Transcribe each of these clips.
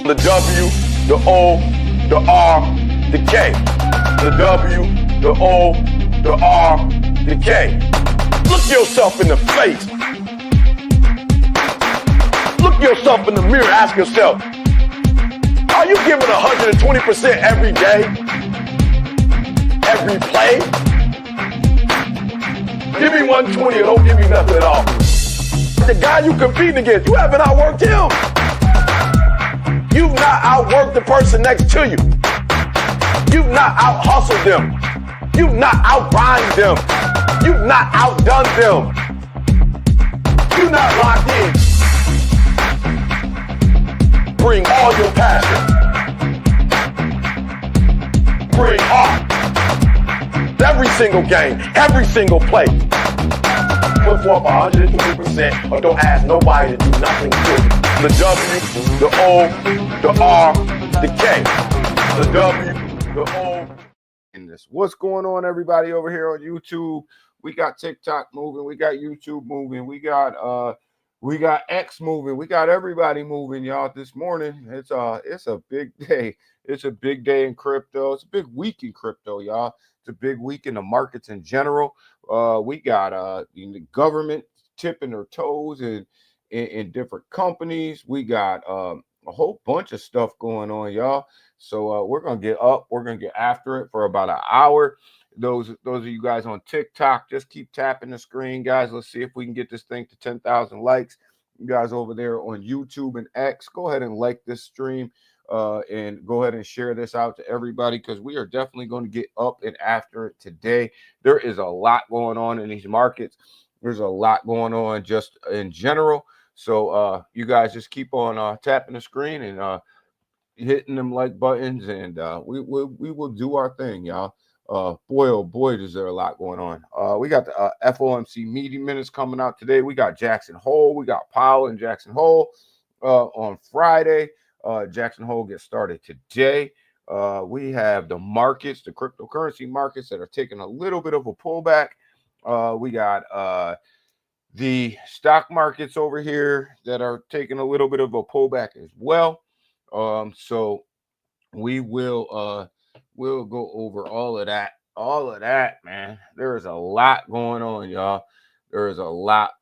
The W, the O, the R, the K. The W, the O, the R, the K. Look yourself in the face. Look yourself in the mirror. Ask yourself, are you giving 120% every day? Every play? Give me 120 or don't give me nothing at all. The guy you competing against, you haven't outworked him. You've not outworked the person next to you. You've not out-hustled them. You've not out-grind them. You've not outdone them. You're not locked in. Bring all your passion. Bring heart. Every single game, every single play. Put forth 120% or don't ask nobody to do nothing to you. The W, the O, the R, the K. The W, the O. And this, what's going on, everybody over here on YouTube? We got TikTok moving, we got YouTube moving, we got X moving, we got everybody moving, y'all. This morning, it's a big day. It's a big day in crypto. It's a big week in crypto, y'all. It's a big week in the markets in general. We got the government tipping their toes in different companies. We got a whole bunch of stuff going on, y'all. So we're gonna get up. We're gonna get after it for about an hour. Those of you guys on TikTok, just keep tapping the screen, guys. Let's see if we can get this thing to 10,000 likes. You guys over there on YouTube and X, go ahead and like this stream. And go ahead and share this out to everybody, because we are definitely going to get up and after it today. There is a lot going on in these markets. There's a lot going on just in general. So you guys just keep on tapping the screen and hitting them like buttons, and we will do our thing, y'all. Boy, oh boy, is there a lot going on. We got the FOMC meeting minutes coming out today. We got Jackson Hole. We got Powell and Jackson Hole on Friday. Jackson Hole gets started today. We have the markets, the cryptocurrency markets, that are taking a little bit of a pullback. We got the stock markets over here that are taking a little bit of a pullback as well. So we will we'll go over all of that. All of that, man. There is a lot going on, y'all. There is a lot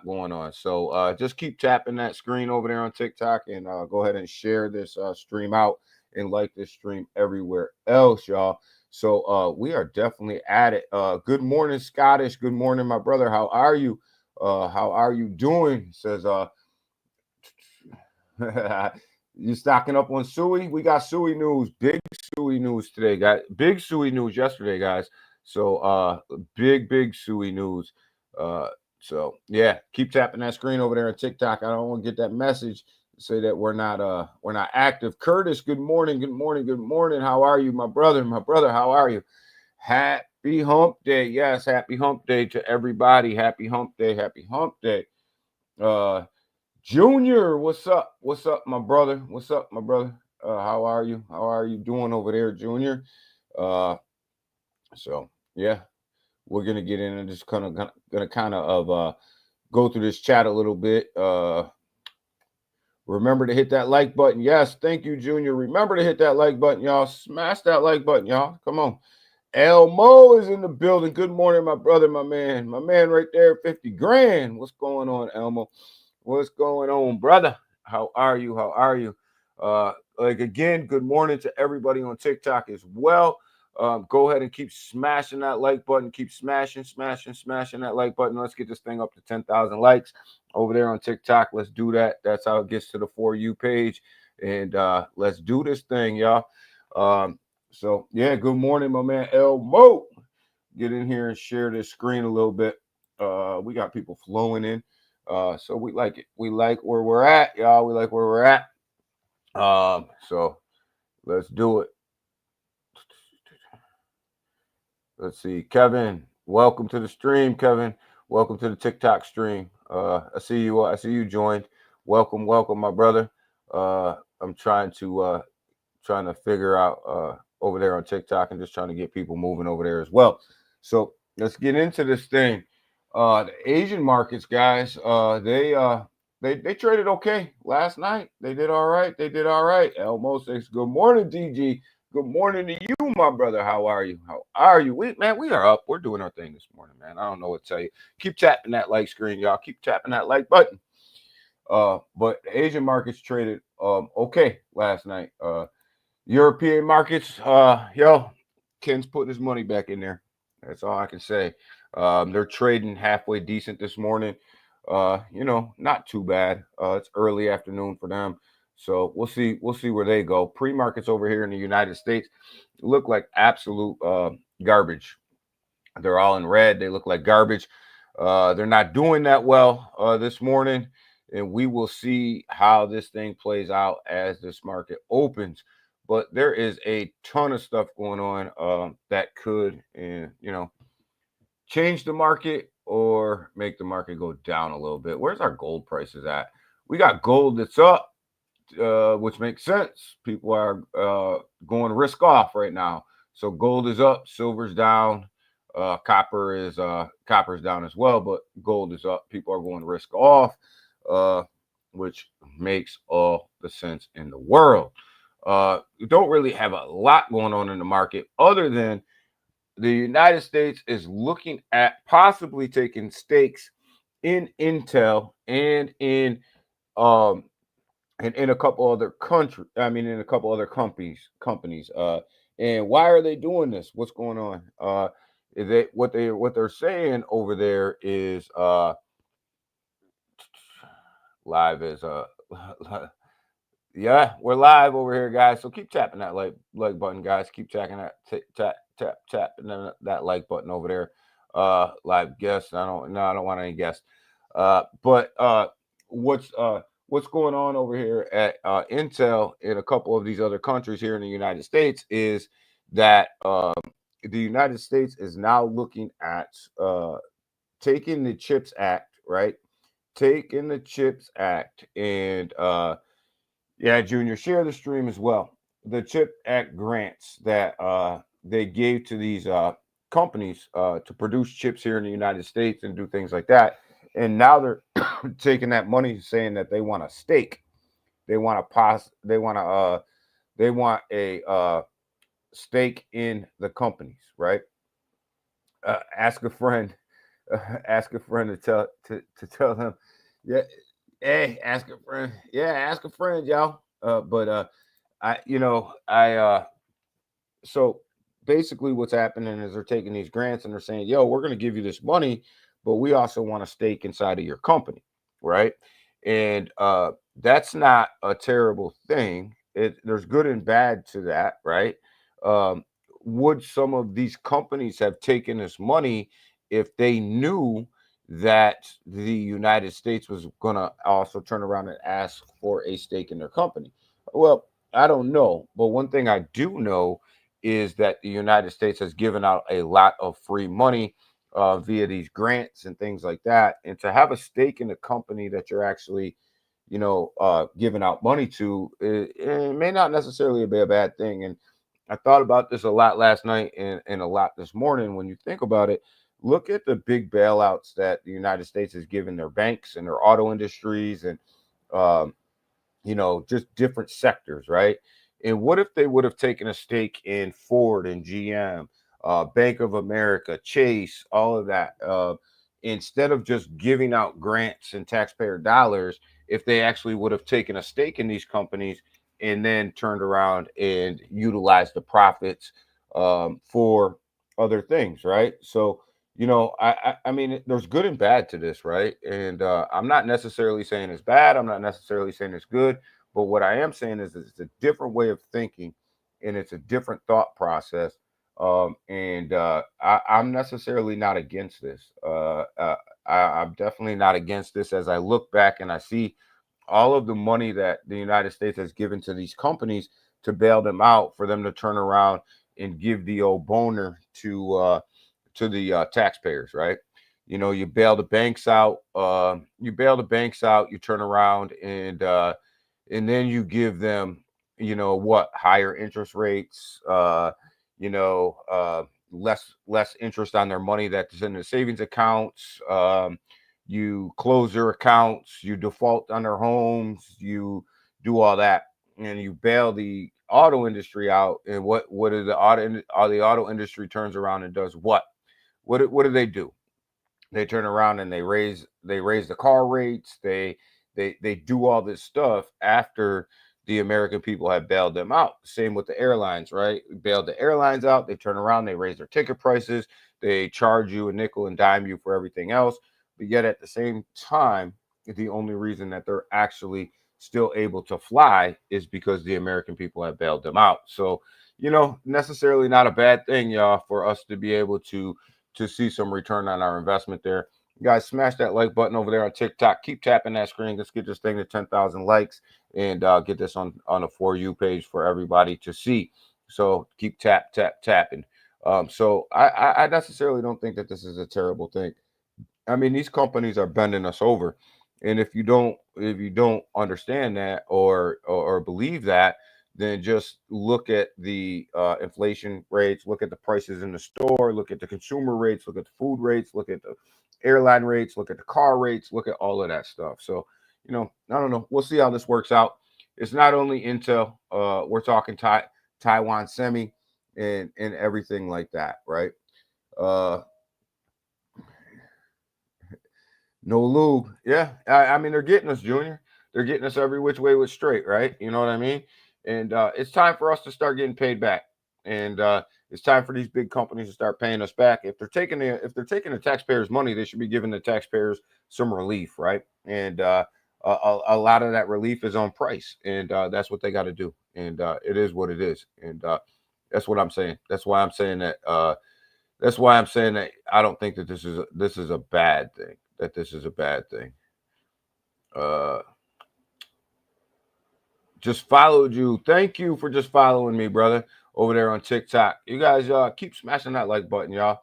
going on. So just keep tapping that screen over there on TikTok, and go ahead and share this stream out and like this stream everywhere else, y'all. So we are definitely at it. Good morning, Scottish. Good morning, my brother. How are you? How are you doing? Says you stocking up on Suey? We got Suey news. Big Suey news today, guys. Big Suey news yesterday, guys. So big Suey news. So yeah, keep tapping that screen over there on TikTok. I don't want to get that message say that we're not active. Curtis, good morning. How are you, my brother? How are you? Happy hump day. Yes, happy hump day to everybody. Happy hump day. Junior, what's up, my brother? How are you doing over there, Junior? So yeah, we're gonna get in and just gonna go through this chat a little bit. Remember to hit that like button. Yes, thank you, Junior. Remember to hit that like button, y'all. Smash that like button, y'all. Come on. Elmo is in the building. Good morning, my brother, my man right there, 50 grand. What's going on, Elmo? What's going on, brother? How are you? Again, good morning to everybody on TikTok as well. Go ahead and keep smashing that like button. Keep smashing that like button. Let's get this thing up to 10,000 likes over there on TikTok. Let's do that. That's how it gets to the For You page. And let's do this thing, y'all. So yeah, good morning, my man Elmo. Get in here and share this screen a little bit. We got people flowing in. So we like it. We like where we're at, y'all. We like where we're at. So let's do it. Let's see. Kevin, welcome to the stream, Kevin. Welcome to the TikTok stream. I see you joined. Welcome, my brother. I'm trying to figure out over there on TikTok and just trying to get people moving over there as well. So let's get into this thing. The Asian markets, guys, they traded okay last night. They did all right. They did all right. Elmo says, "Good morning, DG. Good morning to you, my brother. How are you? How are you? We are up. We're doing our thing this morning, man. I don't know what to tell you. Keep tapping that like screen, y'all. Keep tapping that like button. But the Asian markets traded okay last night. European markets, Ken's putting his money back in there. That's all I can say. They're trading halfway decent this morning. Not too bad. It's early afternoon for them. So we'll see. We'll see where they go. Pre-markets over here in the United States look like absolute garbage. They're all in red. They look like garbage. They're not doing that well this morning, and we will see how this thing plays out as this market opens. But there is a ton of stuff going on that could, change the market or make the market go down a little bit. Where's our gold prices at? We got gold that's up, which makes sense. People are going risk off right now. So gold is up, silver's down, copper's down as well, but gold is up. People are going risk off, which makes all the sense in the world. We don't really have a lot going on in the market other than the United States is looking at possibly taking stakes in Intel and in a couple other countries. I mean, in a couple other companies. And why are they doing this? What's going on? What they're saying over there is live is yeah, we're live over here, guys. So keep tapping that like button, guys. Keep tapping that tap and then that like button over there. Live guests. I don't want any guests. But what's going on over here at Intel in a couple of these other countries here in the United States is that the United States is now looking at taking the CHIPS Act, right? Taking the CHIPS Act and yeah, Junior, share the stream as well. The CHIP Act grants that they gave to these companies to produce chips here in the United States and do things like that. And now they're taking that money, saying that they want a stake. They want a stake in the companies, right? Ask a friend, ask a friend to tell them, yeah. Hey, ask a friend. Yeah, ask a friend, y'all. So basically what's happening is they're taking these grants and they're saying, yo, we're going to give you this money, but we also want a stake inside of your company, right? And that's not a terrible thing. There's good and bad to that, right? Um, would some of these companies have taken this money if they knew that the United States was going to also turn around and ask for a stake in their company? Well, I don't know. But one thing I do know is that the United States has given out a lot of free money via these grants and things like that. And to have a stake in a company that you're actually, giving out money to, it may not necessarily be a bad thing. And I thought about this a lot last night and a lot this morning. When you think about it, look at the big bailouts that the United States has given their banks and their auto industries and um, just different sectors, right? And what if they would have taken a stake in Ford and GM, Bank of America, Chase, all of that, instead of just giving out grants and taxpayer dollars, if they actually would have taken a stake in these companies and then turned around and utilized the profits for other things, right? So, I mean, there's good and bad to this, right? And I'm not necessarily saying it's bad. I'm not necessarily saying it's good. But what I am saying is it's a different way of thinking, and it's a different thought process. I'm necessarily not against this. I'm definitely not against this. As I look back and I see all of the money that the United States has given to these companies to bail them out, for them to turn around and give the old boner to the taxpayers, right? You bail the banks out. You turn around and then you give them, higher interest rates. less interest on their money that's in the savings accounts. You close their accounts, you default on their homes, you do all that, and you bail the auto industry out. And what is the auto industry turns around and does what? What do they do? They turn around and they raise the car rates. They do all this stuff after the American people have bailed them out. Same with the airlines, right? Bailed the airlines out. They turn around, they raise their ticket prices. They charge you a nickel and dime you for everything else. But yet at the same time, the only reason that they're actually still able to fly is because the American people have bailed them out. So, necessarily not a bad thing, y'all, for us to be able to see some return on our investment there. You guys, smash that like button over there on TikTok. Keep tapping that screen. Let's get this thing to 10,000 likes and get this on a For You page for everybody to see. So keep tapping. So I necessarily don't think that this is a terrible thing. I mean, these companies are bending us over, and if you don't understand that or believe that, then just look at the inflation rates, look at the prices in the store, look at the consumer rates, look at the food rates, look at the airline rates, look at the car rates, look at all of that stuff. So, I don't know. We'll see how this works out. It's not only Intel. We're talking Taiwan Semi and everything like that, right? No lube. Yeah. I mean, they're getting us, Junior. They're getting us every which way with straight, right? You know what I mean? And it's time for us to start getting paid back. And it's time for these big companies to start paying us back. If they're taking the taxpayers' money, they should be giving the taxpayers some relief, right? And a lot of that relief is on price, and that's what they got to do. And it is what it is. And that's what I'm saying. That's why I'm saying that. That's why I'm saying that I don't think that this is a bad thing. That this is a bad thing. Just followed you. Thank you for just following me, brother, over there on TikTok. You guys keep smashing that like button, y'all.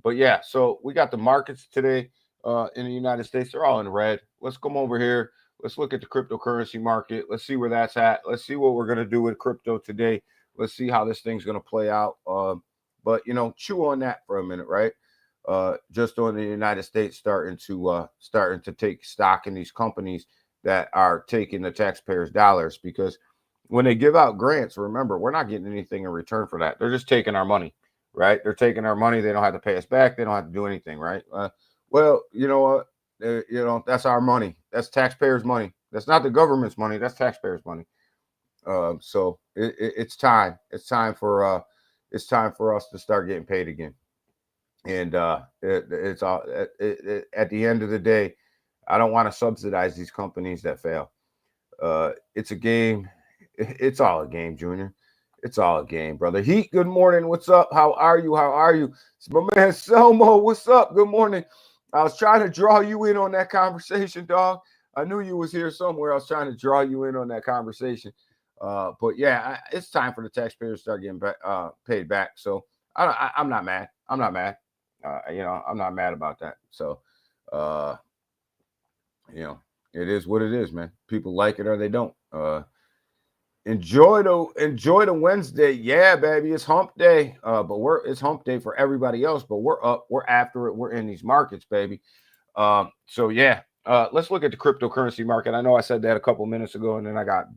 But yeah, so we got the markets today in the United States. They're all in red. Let's come over here. Let's look at the cryptocurrency market. Let's see where that's at. Let's see what we're going to do with crypto today. Let's see how this thing's going to play out. But chew on that for a minute, right? Just on the United States starting to take stock in these companies that are taking the taxpayers' dollars, because when they give out grants, remember, we're not getting anything in return for that. They're just taking our money, right? They're taking our money. They don't have to pay us back. They don't have to do anything, right? Well, you know what? That's our money. That's taxpayers' money. That's not the government's money. That's taxpayers' money. So it's time. It's time for us to start getting paid again. And it's all at the end of the day, I don't want to subsidize these companies that fail. It's a game. It's all a game, Junior. It's all a game, brother. Heat, good morning. What's up? How are you? How are you? It's my man Selmo. What's up? Good morning. I was trying to draw you in on that conversation, dog. I knew you was here somewhere. I was trying to draw you in on that conversation. But yeah, it's time for the taxpayers to start getting paid back. So I'm not mad. I'm not mad. I'm not mad about that. So, it is what it is, man. People like it or they don't. Enjoy the Wednesday. Yeah, baby, it's hump day. But it's hump day for everybody else. But we're up. We're after it. We're in these markets, baby. So yeah. Let's look at the cryptocurrency market. I know I said that a couple minutes ago, and then I got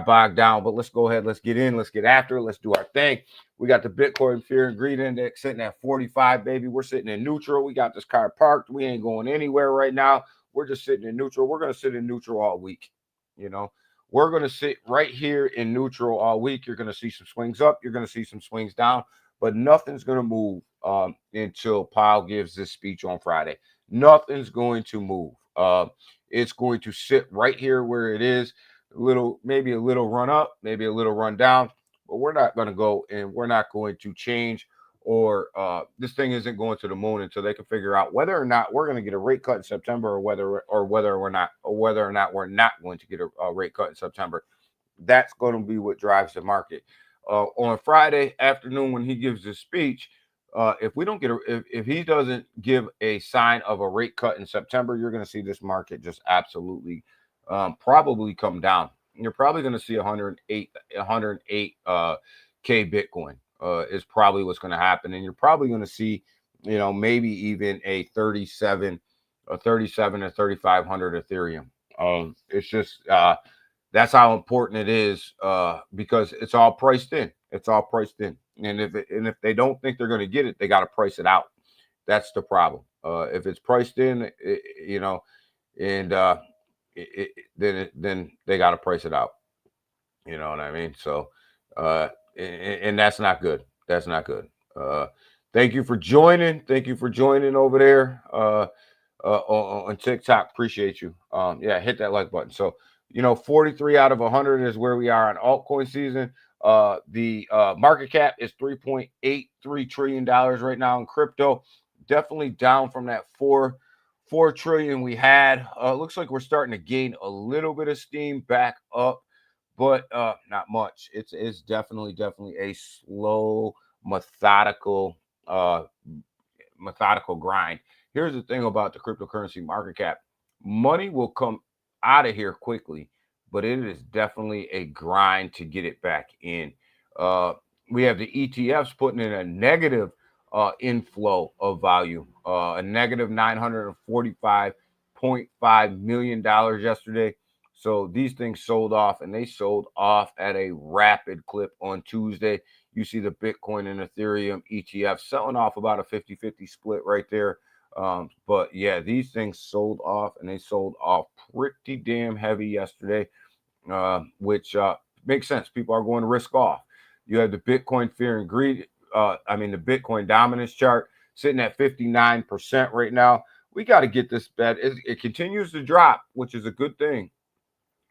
bogged down. But let's go ahead. Let's get in. Let's get after it. Let's do our thing. We got the Bitcoin Fear and Greed Index sitting at 45, baby. We're sitting in neutral. We got this car parked. We ain't going anywhere right now. We're just sitting in neutral. We're going to sit in neutral all week. We're going to sit right here in neutral all week. You're going to see some swings up. You're going to see some swings down. But nothing's going to move until Powell gives this speech on Friday. Nothing's going to move. It's going to sit right here where it is. Maybe a little run up, maybe a little run down. But we're not going to go, and we're not going to change, or this thing isn't going to the moon until they can figure out whether or not we're going to get a rate cut in September, or whether or not we're not going to get a rate cut in September. That's going to be what drives the market. On Friday afternoon when he gives his speech, if he doesn't give a sign of a rate cut in September, you're going to see this market just absolutely probably come down. You're probably going to see 108K Bitcoin. is probably what's going to happen. And you're probably going to see, maybe even a 37 or 3,500 Ethereum. It's just that's how important it is, because it's all priced in. It's all priced in. And if they don't think they're going to get it, they got to price it out. That's the problem. If it's priced in, and then they got to price it out. You know what I mean? So, and that's not good. That's not good. Thank you for joining. Thank you for joining over there on TikTok. Appreciate you. Yeah, hit that like button. So, 43 out of 100 is where we are on altcoin season. The market cap is $3.83 trillion right now in crypto. Definitely down from that $4 trillion we had. Looks like we're starting to gain a little bit of steam back up, but not much. It's definitely a slow, methodical grind. Here's the thing about the cryptocurrency market cap. Money will come out of here quickly, but it is definitely a grind to get it back in. We have the ETFs putting in a negative inflow of volume, a negative $945.5 million yesterday. So these things sold off, and they sold off at a rapid clip on Tuesday. You see the Bitcoin and Ethereum ETF selling off about a 50-50 split right there. But yeah, these things sold off, and they sold off pretty damn heavy yesterday, which makes sense. People are going to risk off. You have the Bitcoin fear and greed. The Bitcoin dominance chart sitting at 59% right now. We got to get this bet. It continues to drop, which is a good thing.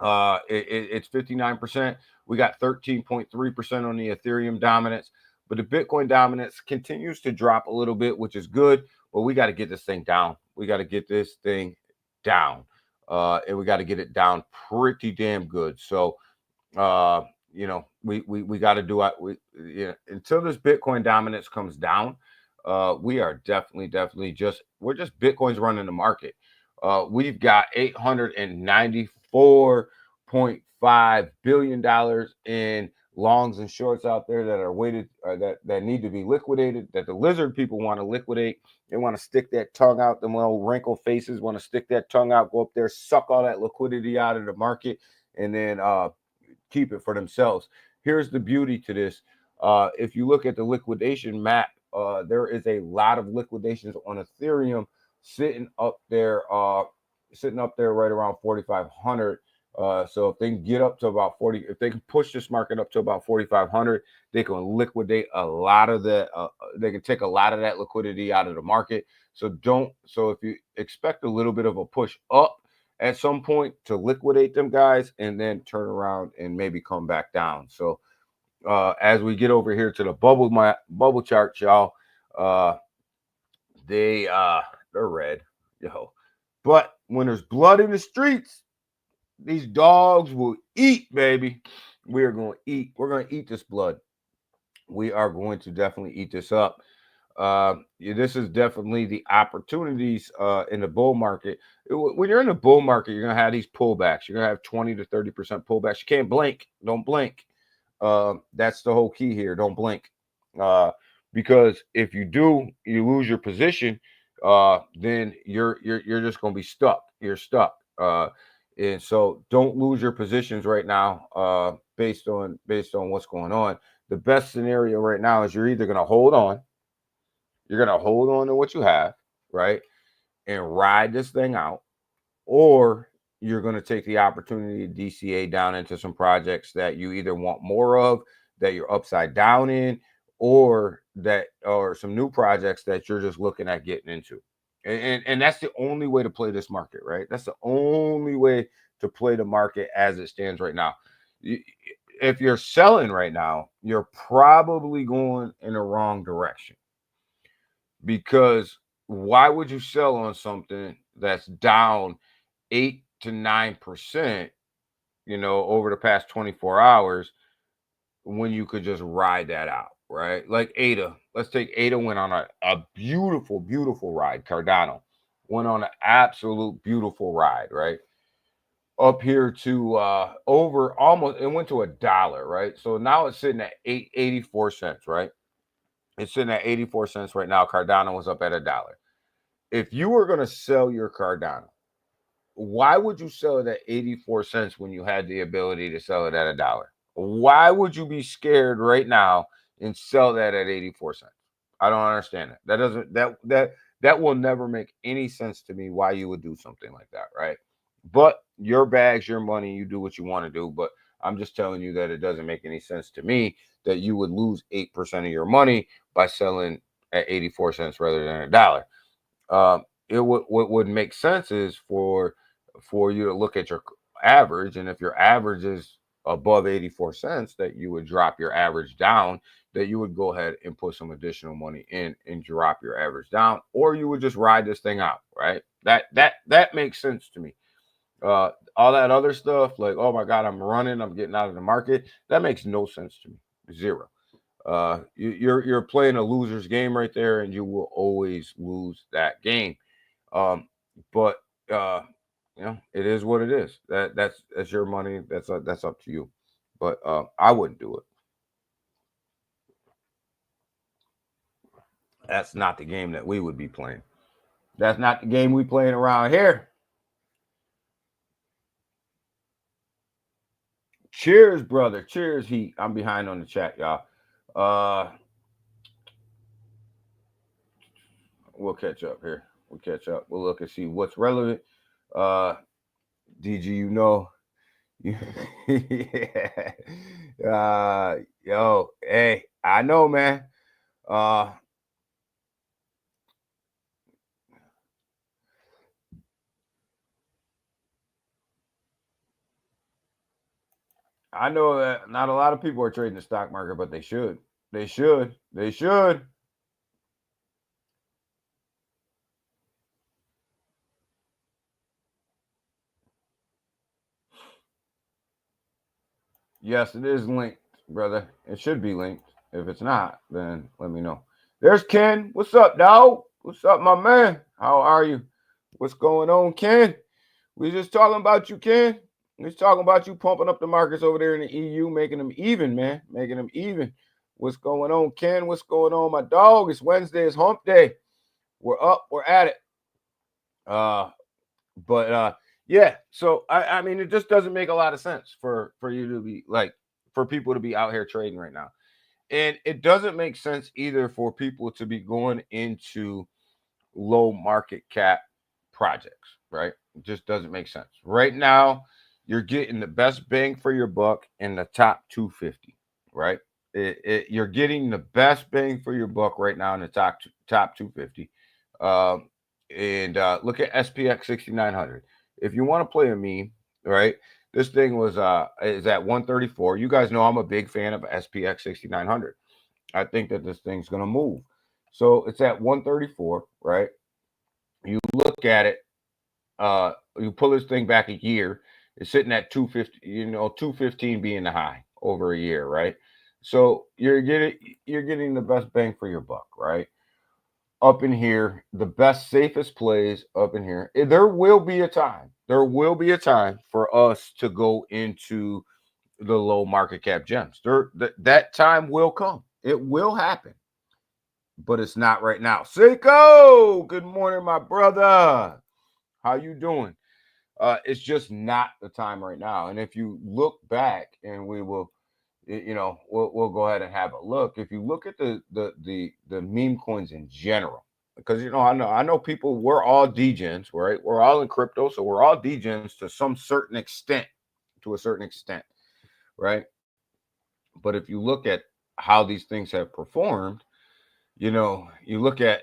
It's 59%. We got 13.3% on the Ethereum dominance, but the Bitcoin dominance continues to drop a little bit, which is good. But we got to get this thing down. We got to get this thing down, and we got to get it down pretty damn good. So, we got to do it. Until this Bitcoin dominance comes down, we are definitely we're just Bitcoin's running the market. We've got $894.5 billion in longs and shorts out there that are weighted, that need to be liquidated, that the lizard people want to liquidate. They want to stick that tongue out. The little wrinkle faces want to stick that tongue out, go up there, suck all that liquidity out of the market, and then keep it for themselves. Here's the beauty to this. If you look at the liquidation map, there is a lot of liquidations on Ethereum sitting up there right around 4,500. So if they can get up to about 40, if they can push this market up to about 4,500, they can liquidate a lot of that. They can take a lot of that liquidity out of the market. So if you expect a little bit of a push up at some point to liquidate them guys, and then turn around and maybe come back down. So as we get over here to the bubble chart, y'all, they're red, but when there's blood in the streets, these dogs will eat, baby. We're going to eat. We're going to eat this blood. We are going to definitely eat this up. This is definitely the opportunities in the bull market. When you're in the bull market, you're going to have these pullbacks. You're going to have 20 to 30% pullbacks. You can't blink. Don't blink. That's the whole key here. Don't blink. Because if you do, you lose your position, then you're just going to be stuck. You're stuck. And so don't lose your positions right now, based on what's going on. The best scenario right now is you're either going to hold on. You're going to hold on to what you have, right, and ride this thing out, or you're going to take the opportunity to DCA down into some projects that you either want more of, that you're upside down in, or some new projects that you're just looking at getting into. And that's the only way to play this market, right? That's the only way to play the market as it stands right now. If you're selling right now, you're probably going in the wrong direction. Because why would you sell on something that's down 8 to 9%, over the past 24 hours, when you could just ride that out, right? Like ADA. Let's take ADA went on a beautiful, beautiful ride. Cardano went on an absolute beautiful ride, right? Up here to over almost, it went to $1, right? So now it's sitting at 84 cents, right? It's sitting at 84 cents right now. Cardano was up at $1. If you were going to sell your Cardano, why would you sell it at 84 cents when you had the ability to sell it at $1? Why would you be scared right now and sell that at 84 cents? I don't understand it. That will never make any sense to me why you would do something like that, right? But your bags, your money, you do what you want to do. But I'm just telling you that it doesn't make any sense to me that you would lose 8% of your money by selling at 84 cents rather than $1. It what would make sense is for you to look at your average, and if your average is above 84 cents, that you would drop your average down, that you would go ahead and put some additional money in and drop your average down, or you would just ride this thing out, right? That makes sense to me. All that other stuff, like, oh my God, I'm running, I'm getting out of the market, that makes no sense to me. Zero. You're playing a loser's game right there, and you will always lose that game. But it is what it is. That's your money. That's up to you. But I wouldn't do it. That's not the game that we would be playing. That's not the game we playing around here. Cheers, brother. Cheers, Heat. I'm behind on the chat, y'all. We'll catch up here. We'll catch up. We'll look and see what's relevant. DG, yo, hey, I know, man. I know that not a lot of people are trading the stock market, but they should. They should. They should. Yes, it is linked, brother. It should be linked. If it's not, then let me know. There's Ken. What's up, dog? What's up, my man? How are you? What's going on, Ken? We just talking about you, Ken. We just talking about you pumping up the markets over there in the EU, making them even, man. Making them even. What's going on, Ken? What's going on, my dog? It's Wednesday. It's hump day. We're up. We're at it. Yeah. So I mean, it just doesn't make a lot of sense for you to be like, for people to be out here trading right now. And it doesn't make sense either for people to be going into low market cap projects, right? It just doesn't make sense. Right now, you're getting the best bang for your buck in the top 250, right? You're getting the best bang for your buck right now in the top 250. And look at SPX 6900. If you want to play a meme, right? This thing is at 134. You guys know I'm a big fan of SPX 6900. I think that this thing's going to move. So it's at 134, right? You look at it, you pull this thing back a year, it's sitting at 250, 215 being the high over a year, right? So you're getting the best bang for your buck, right? Up in here, the best, safest plays up in here. There will be a time for us to go into the low market cap gems. That time will come. It will happen. But it's not right now. Seiko, good morning, my brother. How you doing? It's just not the time right now. And if you look back, and we will, we'll go ahead and have a look. If you look at the meme coins in general, because I know people, we're all degens, right? We're all in crypto, so we're all degens to some certain extent, right? But if you look at how these things have performed, you look at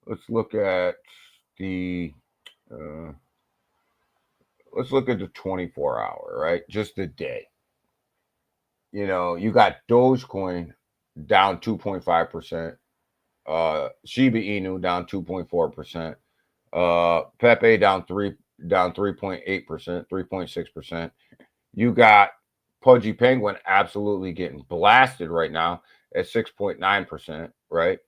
let's look at the 24 hour, right? Just the day. You got Dogecoin down 2.5%, Shiba Inu down 2.4%, Pepe down 3.8%, 3.6%. You got Pudgy Penguin absolutely getting blasted right now at 6.9%, right?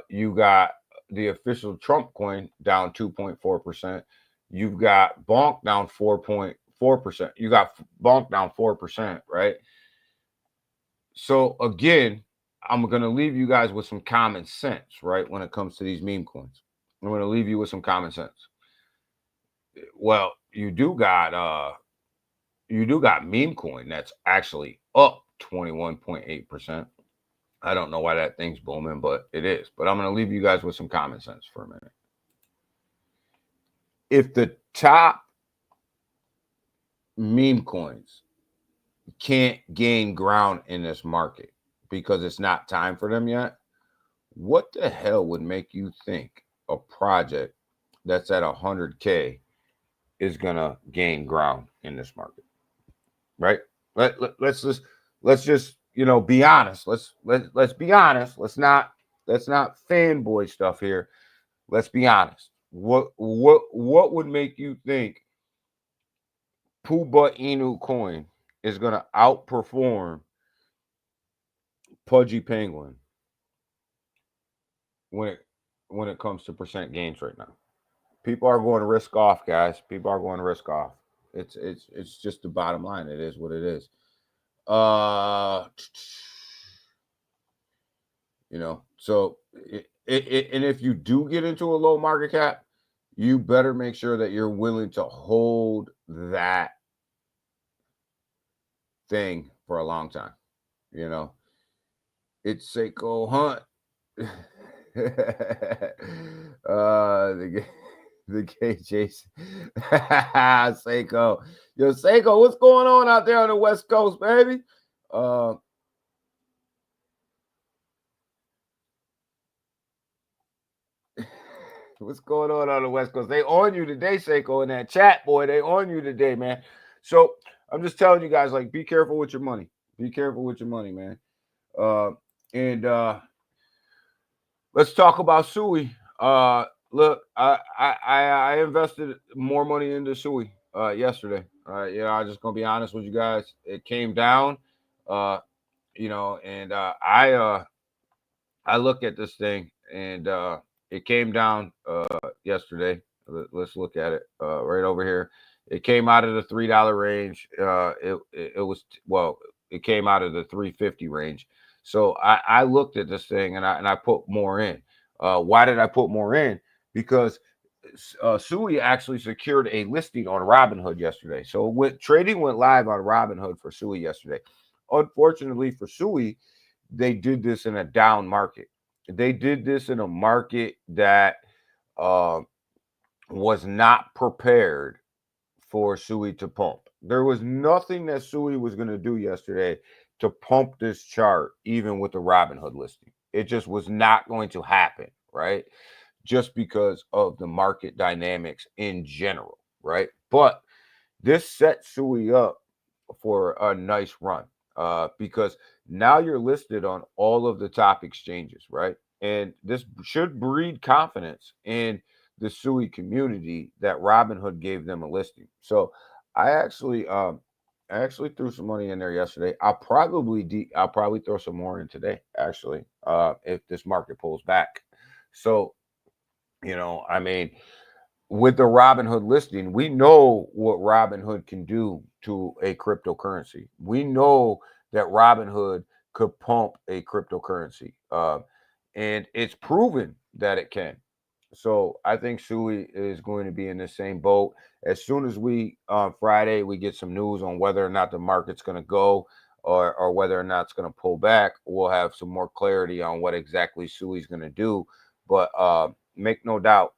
You got the official Trump coin down 2.4%. You've got Bonk down 4.4%. You got Bonk down 4%, right? So again, I'm going to leave you guys with some common sense, right? When it comes to these meme coins, I'm going to leave you with some common sense. Well, you do got meme coin that's actually up 21.8%. I don't know why that thing's booming, but it is. But I'm going to leave you guys with some common sense for a minute. If the top meme coins can't gain ground in this market because it's not time for them yet, what the hell would make you think a project that's at 100K is going to gain ground in this market? Right? Let's just be honest. Let's be honest. Let's not fanboy stuff here. Let's be honest. What would make you think Puba Inu coin is going to outperform Pudgy Penguin when it comes to percent gains right now? People are going to risk off, guys. People are going to risk off. It's just the bottom line. It is what it is. So and if you do get into a low market cap, you better make sure that you're willing to hold that thing for a long time. It's Seiko Hunt. The K Jason. Seiko. Yo, Seiko, what's going on out there on the West Coast, baby? What's going on the West Coast? They on you today, Seiko, in that chat, boy. They on you today, man. So I'm just telling you guys, like, be careful with your money. Be careful with your money, man. And let's talk about Sui. Look, I invested more money into Sui yesterday. I'm just gonna be honest with you guys. It came down, and I look at this thing, and it came down yesterday. Let's look at it right over here. It came out of the $3 range. It came out of the 350 range. So I looked at this thing and I put more in. Why did I put more in? Because Sui actually secured a listing on Robinhood yesterday. So trading went live on Robinhood for Sui yesterday. Unfortunately for Sui, they did this in a down market. They did this in a market that was not prepared for Sui to pump. There was nothing that Sui was going to do yesterday to pump this chart, even with the Robinhood listing. It just was not going to happen, right? Just because of the market dynamics in general, right? But this set Sui up for a nice run because now you're listed on all of the top exchanges, right? And this should breed confidence in the Sui community that Robinhood gave them a listing. So I actually threw some money in there yesterday. I'll probably throw some more in today, actually, if this market pulls back. So, with the Robinhood listing, we know what Robinhood can do to a cryptocurrency. We know that Robinhood could pump a cryptocurrency, and it's proven that it can. So I think Sui is going to be in the same boat. As soon as on Friday, we get some news on whether or not the market's going to go or whether or not it's going to pull back, we'll have some more clarity on what exactly Sui's going to do. But make no doubt,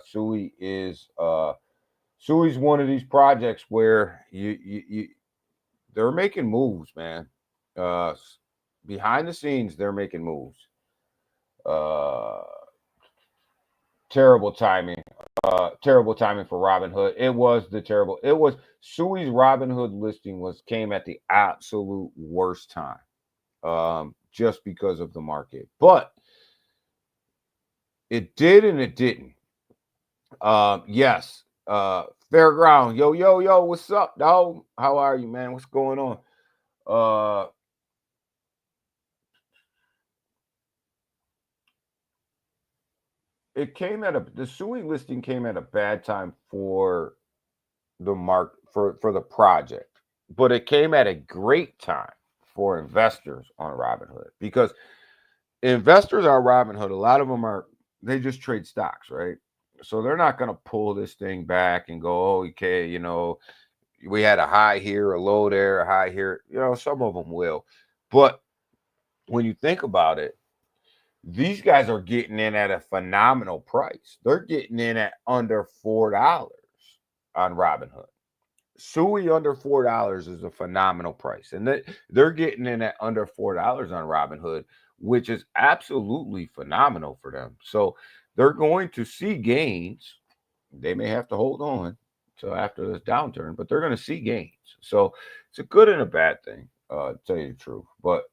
Sui's one of these projects where they're making moves, man. Behind the scenes, they're making moves. Terrible timing for Robinhood. It was Sui's Robinhood listing came at the absolute worst time, just because of the market. But it did and it didn't. Yes. Fairground. Yo, what's up, dog? How are you, man? What's going on? The Sui listing came at a bad time for the mark for the project, but it came at a great time for investors on Robinhood, because investors on Robinhood, a lot of them they just trade stocks, right? So they're not going to pull this thing back and go, oh, okay, we had a high here, a low there, a high here. Some of them will. But when you think about it, these guys are getting in at a phenomenal price. They're getting in at under $4 on Robinhood. Suey under $4 is a phenomenal price. And they're getting in at under $4 on Robinhood, which is absolutely phenomenal for them. So they're going to see gains. They may have to hold on till after this downturn, but they're going to see gains. So it's a good and a bad thing, to tell you the truth. But,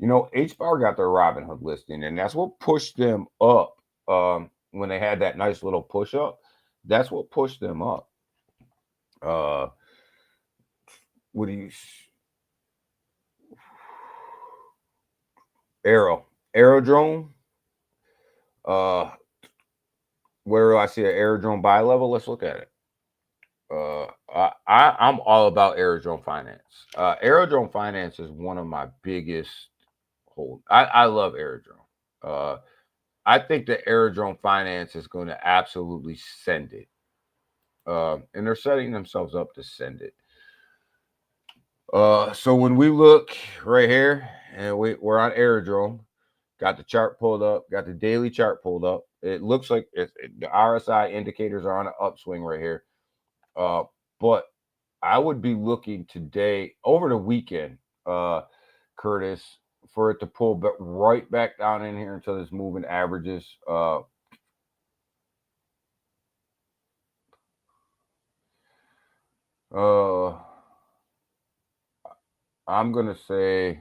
HBAR got their Robinhood listing, and that's what pushed them up when they had that nice little push up. That's what pushed them up. What do you... Aerodrome. Where do I see an Aerodrome buy level? Let's look at it. I'm all about Aerodrome Finance. Aerodrome Finance is one of my biggest hold. I love Aerodrome. I think that Aerodrome Finance is going to absolutely send it. And they're setting themselves up to send it. So when we look right here, and we're on Aerodrome, got the chart pulled up, got the daily chart pulled up. It looks like the RSI indicators are on an upswing right here. But I would be looking today over the weekend, Curtis, for it to pull right back down in here until this moving averages. I'm gonna say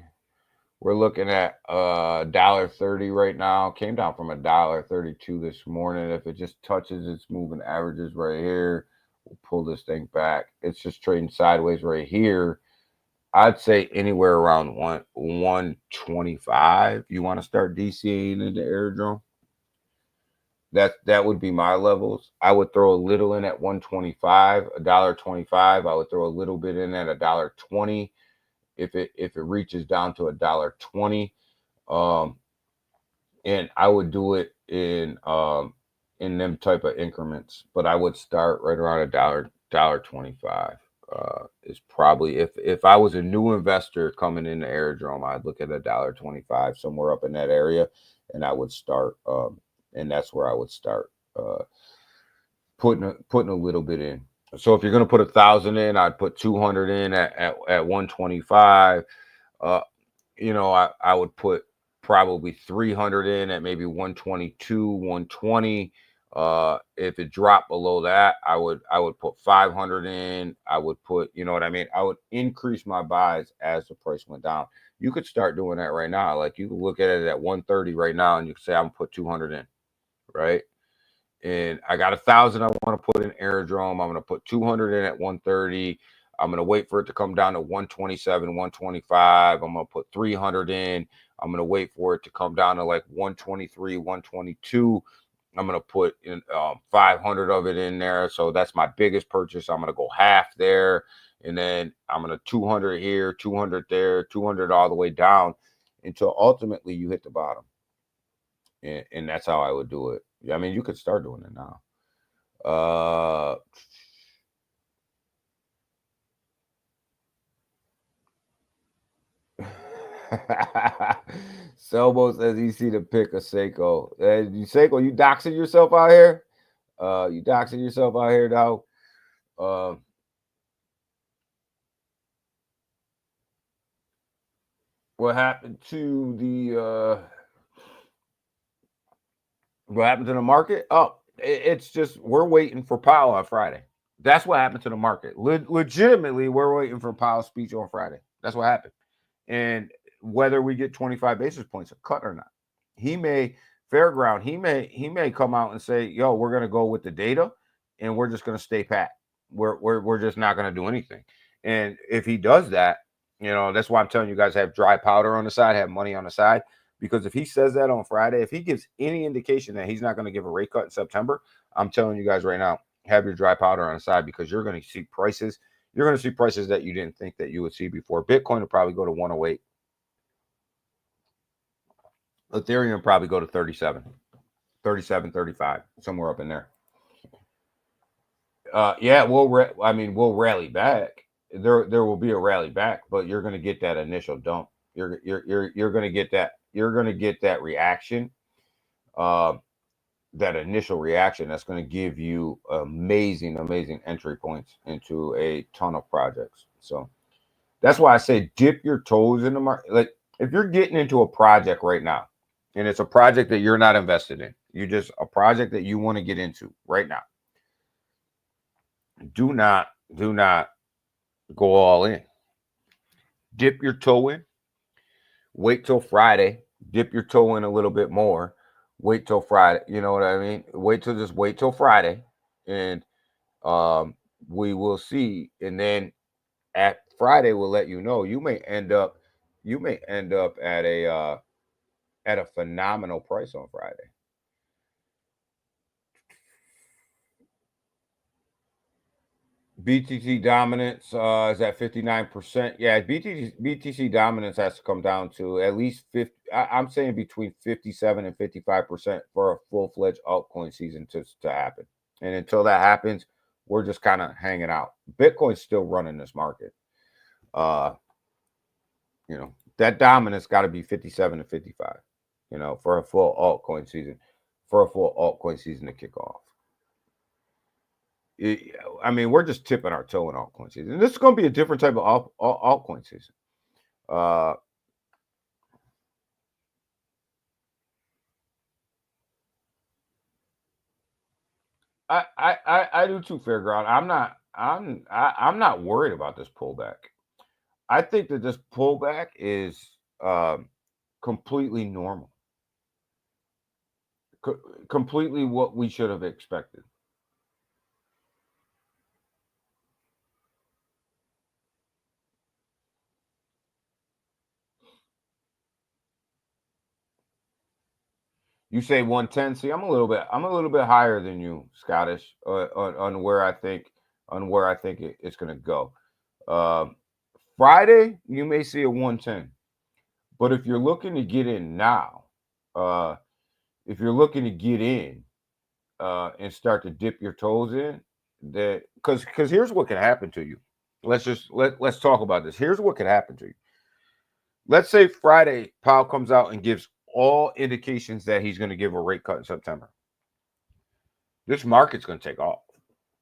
we're looking at $1.30 right now. Came down from $1.32 this morning. If it just touches its moving averages right here, we'll pull this thing back. It's just trading sideways right here. I'd say anywhere around 125. You want to start DCAing into Aerodrome? That would be my levels. I would throw a little in at 125, $1.25. I would throw a little bit in at $1.20. If it reaches down to $1.20, and I would do it in them type of increments, but I would start right around $1.25. Is probably if I was a new investor coming into Aerodrome, I'd look at $1.25 somewhere up in that area, and I would start. And that's where I would start putting a little bit in. So if you're going to put 1,000 in, I'd put 200 in at 125. I would put probably 300 in at maybe 122, 120. If it dropped below that, I would put 500 in. I would put, you know what I mean? I would increase my buys as the price went down. You could start doing that right now. Like you could look at it at 130 right now, and you could say, I'm gonna put 200 in, right? And I got 1,000 I want to put in Aerodrome. I'm going to put 200 in at 130. I'm going to wait for it to come down to 127, 125. I'm going to put 300 in. I'm going to wait for it to come down to like 123, 122. I'm going to put in 500 of it in there. So that's my biggest purchase. I'm going to go half there. And then I'm going to 200 here, 200 there, 200 all the way down until ultimately you hit the bottom. And that's how I would do it. I mean, you could start doing it now. Selbo says he see the pick of Seiko. Seiko, you doxing yourself out here? You doxing yourself out here, dog? What happened to the what happened to the market? Oh, it's just we're waiting for Powell on Friday. That's what happened to the market. Legitimately, we're waiting for Powell's speech on Friday. That's what happened. And whether we get 25 basis points a cut or not, he may come out and say, "Yo, we're going to go with the data, and we're just going to stay pat. We're just not going to do anything." And if he does that, that's why I'm telling you guys, have dry powder on the side, have money on the side. Because if he says that on Friday, if he gives any indication that he's not going to give a rate cut in September, I'm telling you guys right now, have your dry powder on the side, because you're going to see prices. you're going to see prices that you didn't think that you would see before. Bitcoin will probably go to 108. Ethereum probably go to 37, 35, somewhere up in there. Yeah, we'll rally back. There will be a rally back, but you're going to get that initial dump. You're going to get that. You're going to get that reaction, that initial reaction. That's going to give you amazing entry points into a ton of projects. So that's why I say dip your toes in the market. Like if you're getting into a project right now, and it's a project that you're not invested in, you just a project that you want to get into right now. Do not go all in. Dip your toe in. Wait till Friday. Dip your toe in a little bit more. Wait till Friday. You know what I mean? Wait till Friday, and we will see. And then at Friday, we'll let you know. You may end up at a phenomenal price on Friday. BTC dominance is at 59%. Yeah, BTC dominance has to come down to at least 50. I'm saying between 57 and 55% for a full-fledged altcoin season to happen. And until that happens, we're just kind of hanging out. Bitcoin's still running this market. That dominance got to be 57 to 55, for a full altcoin season, to kick off. We're just tipping our toe in altcoin season. This is going to be a different type of altcoin season. I do too, Fairground. I'm not worried about this pullback. I think that this pullback is completely normal, completely what we should have expected. You say 110. See, I'm a little bit higher than you, Scottish, on where I think it's going to go. Friday, you may see a 110, but if you're looking to get in now, and start to dip your toes in, that because here's what can happen to you. Let's talk about this. Here's what can happen to you. Let's say Friday, Powell comes out and gives all indications that he's going to give a rate cut in September. This market's going to take off.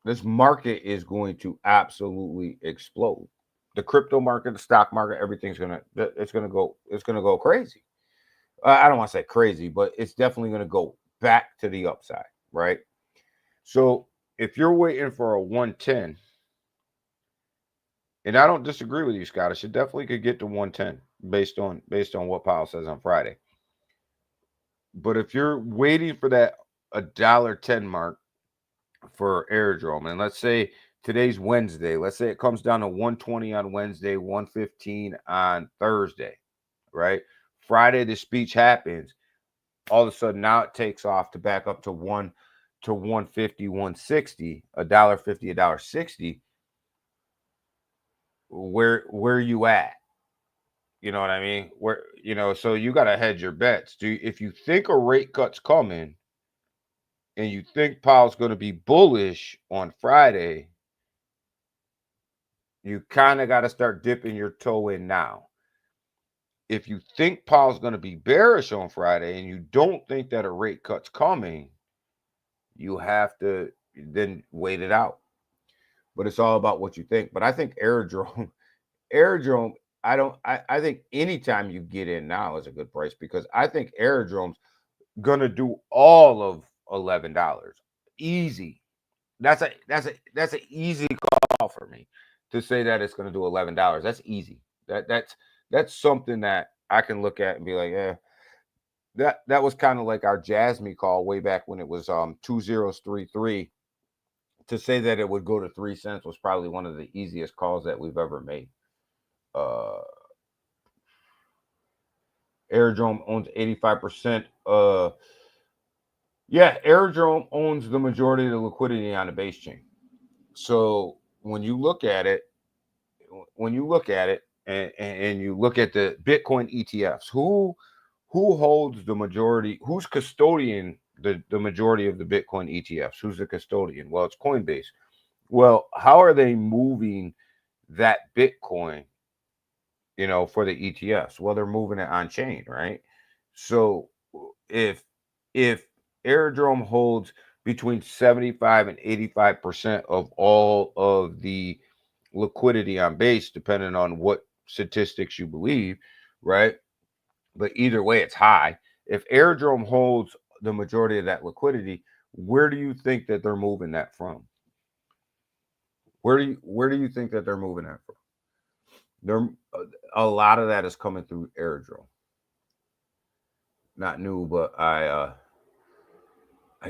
This market is going to absolutely explode. The crypto market, the stock market, everything's going to go crazy. I don't want to say crazy, but it's definitely going to go back to the upside, right? So if you're waiting for a 110, and I don't disagree with you, Scottish, it definitely could get to 110 based on what Powell says on Friday. But if you're waiting for that $1.10 mark for Aerodrome, and let's say today's Wednesday, let's say it comes down to 120 on Wednesday, 115 on Thursday, right? Friday, the speech happens. All of a sudden, now it takes off to back up to 150, 160, $1.50, $1.60. Where you at? You know what I mean? So you got to hedge your bets. If you think a rate cut's coming and you think Powell's going to be bullish on Friday, you kind of got to start dipping your toe in now. If you think Powell's going to be bearish on Friday and you don't think that a rate cut's coming, you have to then wait it out. But it's all about what you think. But I think Aerodrome, I think anytime you get in now is a good price, because I think Aerodrome's gonna do all of $11. Easy. That's an easy call for me to say that it's gonna do $11. That's easy. That's something that I can look at and be like, yeah. That was kind of like our Jasmine call way back when it was 2033. To say that it would go to 3 cents was probably one of the easiest calls that we've ever made. Aerodrome owns 85%. Aerodrome owns the majority of the liquidity on the base chain. So when you look at it, when you look at it and you look at the Bitcoin ETFs, who holds the majority? Who's custodian the majority of the Bitcoin ETFs? Who's the custodian? Well, it's Coinbase. Well, how are they moving that Bitcoin, for the ETFs? Well, they're moving it on chain, right? So if Airdrome holds between 75 and 85% of all of the liquidity on base, depending on what statistics you believe, right? But either way, it's high. If Airdrome holds the majority of that liquidity, where do you think that they're moving that from? Where do you think that they're moving that from? They're a lot of that is coming through Airdrome. Not new, but I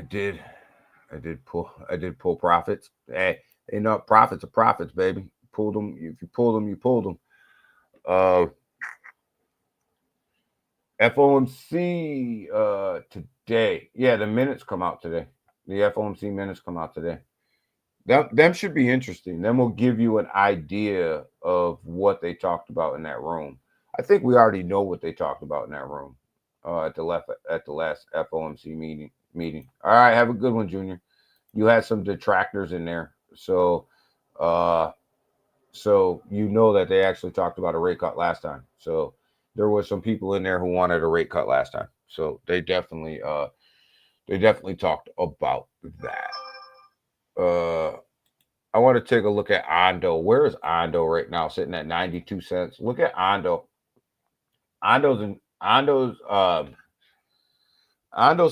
did pull profits. Hey, profits are profits, baby. Pulled them. If you pull them, you pulled them. FOMC today. Yeah, the minutes come out today. The FOMC minutes come out today. Them should be interesting. Then we'll give you an idea of what they talked about in that room. I think we already know what they talked about in that room at the last FOMC meeting. All right, have a good one, Junior. You had some detractors in there, so you know that they actually talked about a rate cut last time. So there was some people in there who wanted a rate cut last time. So they definitely talked about that. I want to take a look at Ondo. Where is Ondo right now? Sitting at 92 cents. Look at Ondo. Ondo's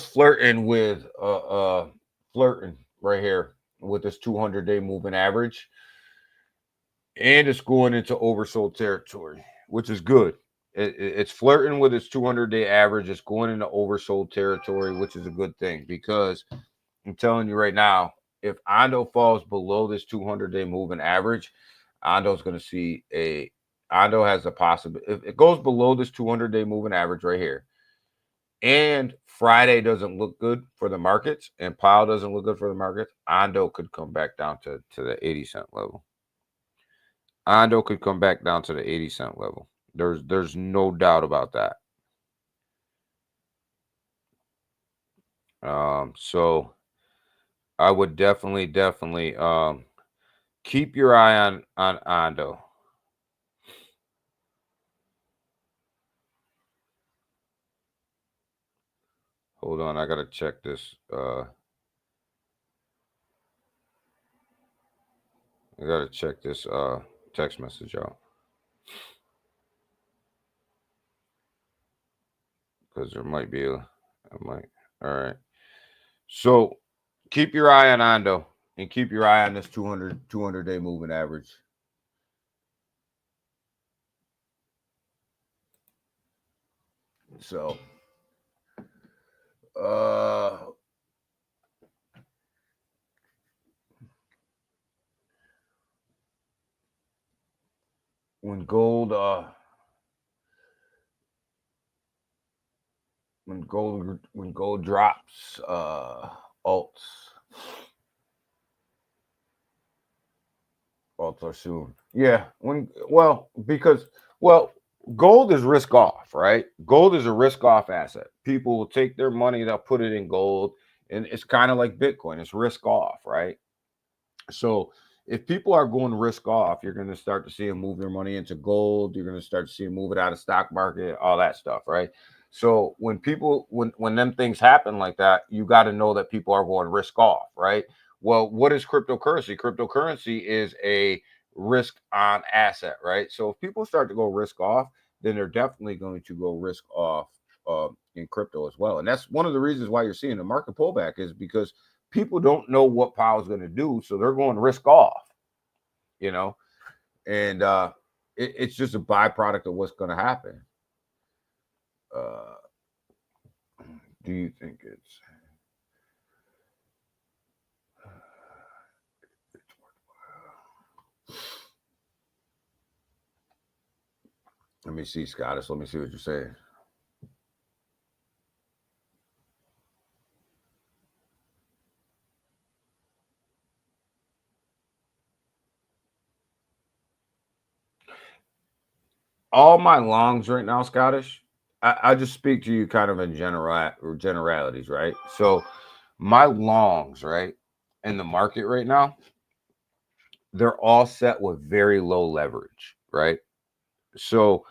flirting with flirting right here with this 200-day moving average, and it's going into oversold territory, which is good. It's flirting with its 200-day average. It's going into oversold territory, which is a good thing, because I'm telling you right now, if Ondo falls below this 200-day moving average, Ondo's going to see Ondo has a possibility. If it goes below this 200-day moving average right here, and Friday doesn't look good for the markets, and Powell doesn't look good for the markets, Ondo could come back down to the 80-cent level. Ondo could come back down to the 80-cent level. There's no doubt about that. So I would definitely keep your eye on Ondo. Hold on, I gotta check this. I gotta check this text message out, because there might be all right. So keep your eye on Ondo, and keep your eye on this 200-day moving average. So when gold drops, alts are soon. Yeah, because gold is risk off, right? Gold is a risk off asset. People will take their money, they'll put it in gold, and it's kind of like Bitcoin. It's risk off, right? So if people are going risk off, you're going to start to see them move their money into gold. You're going to start to see them move it out of stock market, all that stuff, right? So when them things happen like that, you got to know that people are going risk off, right? Well, what is cryptocurrency? Cryptocurrency is a risk on asset, right? So if people start to go risk off, then they're definitely going to go risk off in crypto as well. And that's one of the reasons why you're seeing the market pullback, is because people don't know what Powell's going to do, so they're going risk off, and it's just a byproduct of what's going to happen. Do you think it's Let me see, Scottish. Let me see what you're saying. all my longs right now, Scottish, I just speak to you kind of in generalities, right? So my longs, right, in the market right now, they're all set with very low leverage, right? So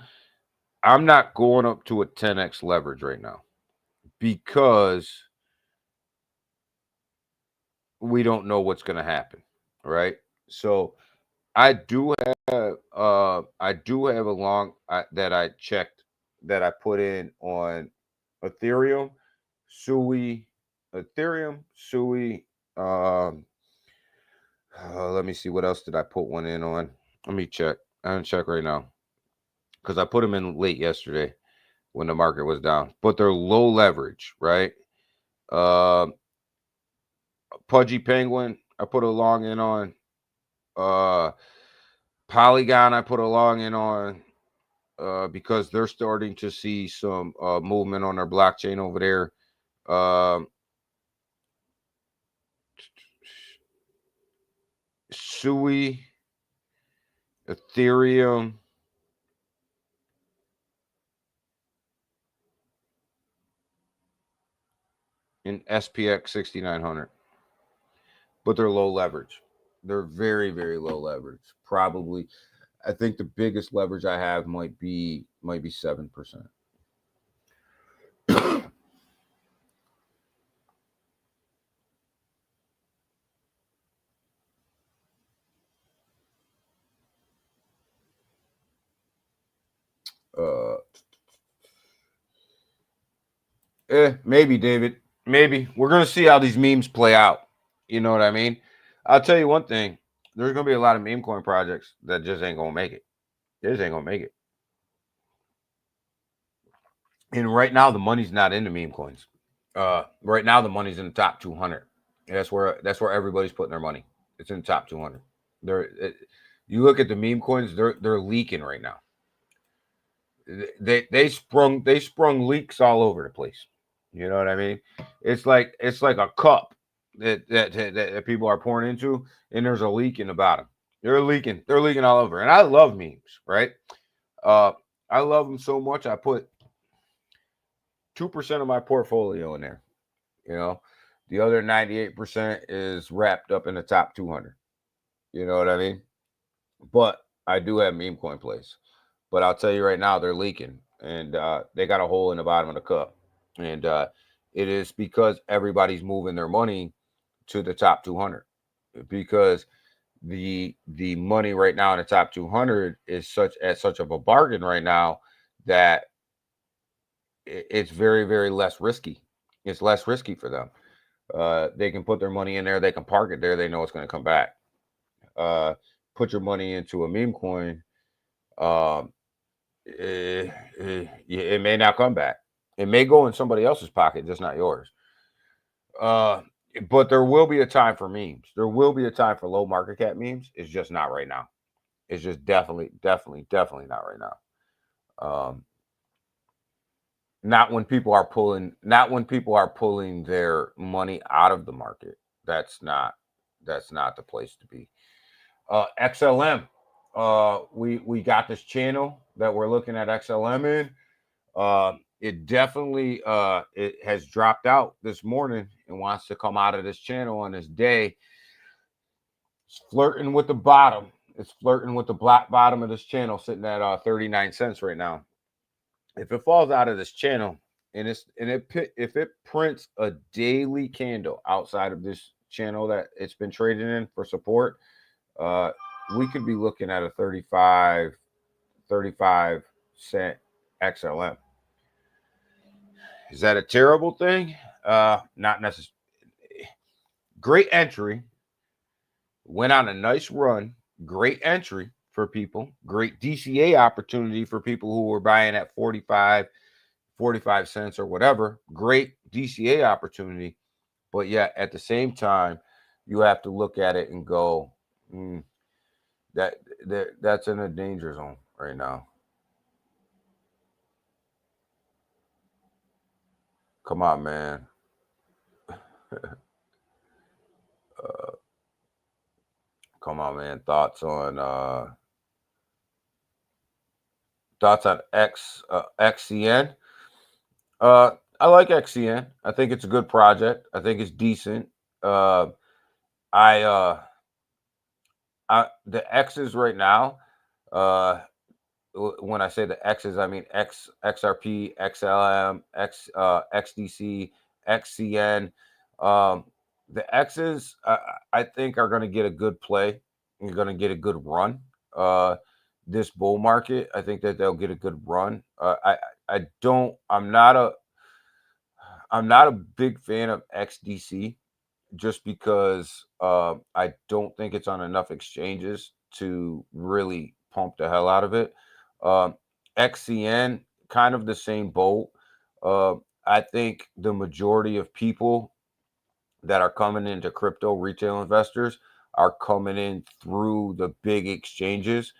I'm not going up to a 10x leverage right now because we don't know what's going to happen, right? So I do have a long that I checked that I put in on Ethereum, Sui, Ethereum, Sui. Um, let me see what else did I put one in on. Let me check. I'm gonna check right now because I put them in late yesterday when the market was down. But they're low leverage, right? Um, Pudgy Penguin, I put a long in on. Uh, Polygon, I put a long in on. Because they're starting to see some movement on their blockchain over there. Um, Sui, Ethereum, and SPX 6900, but they're low leverage. They're very, very low leverage. Probably, I think the biggest leverage I have might be 7%. uh, Maybe, David. Maybe we're gonna see how these memes play out. You know what I mean? I'll tell you one thing. There's gonna be a lot of meme coin projects that just ain't gonna make it. They just ain't gonna make it. And right now, the money's not in the meme coins. Right now, the money's in the top 200. That's where everybody's putting their money. It's in the top 200. You look at the meme coins; they're leaking right now. They sprung leaks all over the place. You know what I mean? It's like a cup that people are pouring into, and there's a leak in the bottom. They're leaking all over. And I love memes, right? Uh, I love them so much. I put 2% of my portfolio in there. You know, the other 98% is wrapped up in the top 200. You know what I mean? But I do have meme coin plays. But I'll tell you right now, they're leaking, and they got a hole in the bottom of the cup, and it is because everybody's moving their money to the top 200 because the money right now in the top 200 is such of a bargain right now that it's very, very less risky. It's less risky for them. They can put their money in there. They can park it there. They know it's going to come back. Put your money into a meme coin. Um, it may not come back. It may go in somebody else's pocket, just not yours. Uh, but there will be a time for memes. There will be a time for low market cap memes. It's just not right now. It's just definitely, definitely, definitely not right now. Not when people are pulling. Not when people are pulling their money out of the market. That's not. That's not the place to be. XLM. We got this channel that we're looking at XLM in. It definitely it has dropped out this morning and wants to come out of this channel on this day. It's flirting with the bottom. It's flirting with the black bottom of this channel, sitting at 39 cents right now. If it falls out of this channel if it prints a daily candle outside of this channel that it's been trading in for support, we could be looking at a 35 cent XLM. Is that a terrible thing? Not necessarily. Great entry. Went on a nice run. Great entry for people. Great DCA opportunity for people who were buying at 45 cents or whatever. Great DCA opportunity. But yet at the same time, you have to look at it and go, that's in a danger zone right now. Come on, man. Come on, man. Thoughts on Thoughts on XCN? I like XCN. I think it's a good project. I think it's decent. Uh, I the X's right now. When I say the X's, I mean XRP, XLM, XDC, XCN. Um, the X's, I think, are going to get a good play. You're going to get a good run. This bull market, I think that they'll get a good run. I don't. I'm not a big fan of XDC just because I don't think it's on enough exchanges to really pump the hell out of it. Um, XCN, kind of the same boat. Uh, I think the majority of people that are coming into crypto, retail investors, are coming in through the big exchanges.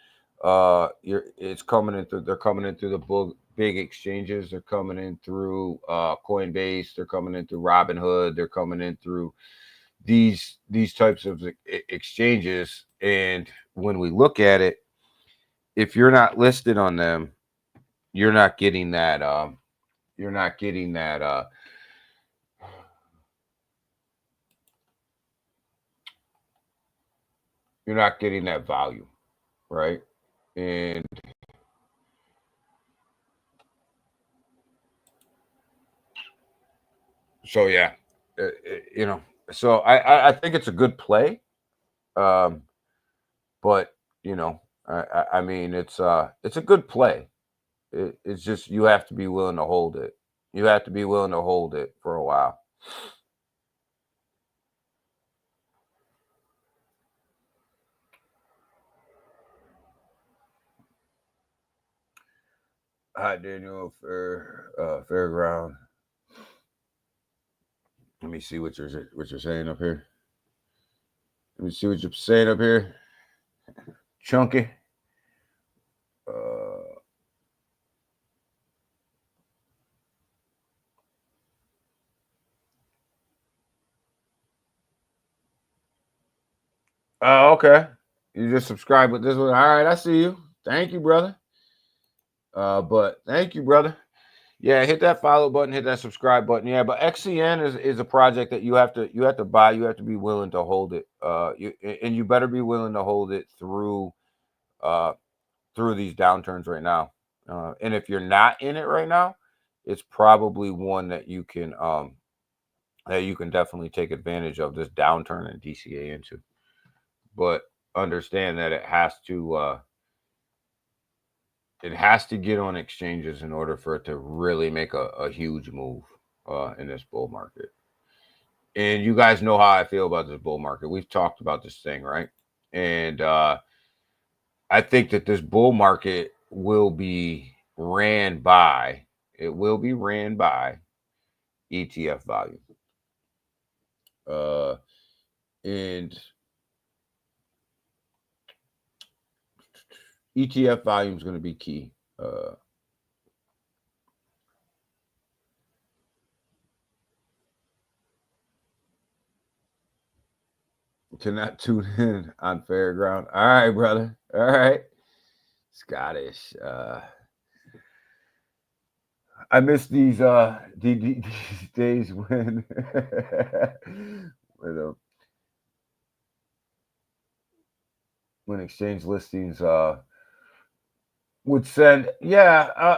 It's coming in through. They're coming in through the big exchanges. They're coming in through Coinbase. They're coming in through Robinhood. They're coming in through these types of exchanges. And when we look at it, if you're not listed on them, you're not getting that. You're not getting that. You're not getting that volume, right? And so yeah, you know, so I think it's a good play, um, but you know, I mean it's a good play. It's just you have to be willing to hold it. You have to be willing to hold it for a while. Hi, Daniel. Fairground. Let me see what you're saying up here. Let me see what you're saying up here. Chunky. Oh, okay. You just subscribe with this one. All right, I see you. Thank you, brother. But thank you, brother. Yeah, hit that follow button, hit that subscribe button. Yeah, but XCN is a project that you have to buy. You have to be willing to hold it. And you better be willing to hold it through these downturns right now. And if you're not in it right now, it's probably one that you can definitely take advantage of this downturn in DCA into. But understand that it has to get on exchanges in order for it to really make a huge move in this bull market. And you guys know how I feel about this bull market. We've talked about this thing, right? And I think that this bull market will be ran by ETF volume. And ETF volume is going to be key. To not tune in on Fairground. All right, brother. All right. Scottish. I miss these days when when exchange listings would send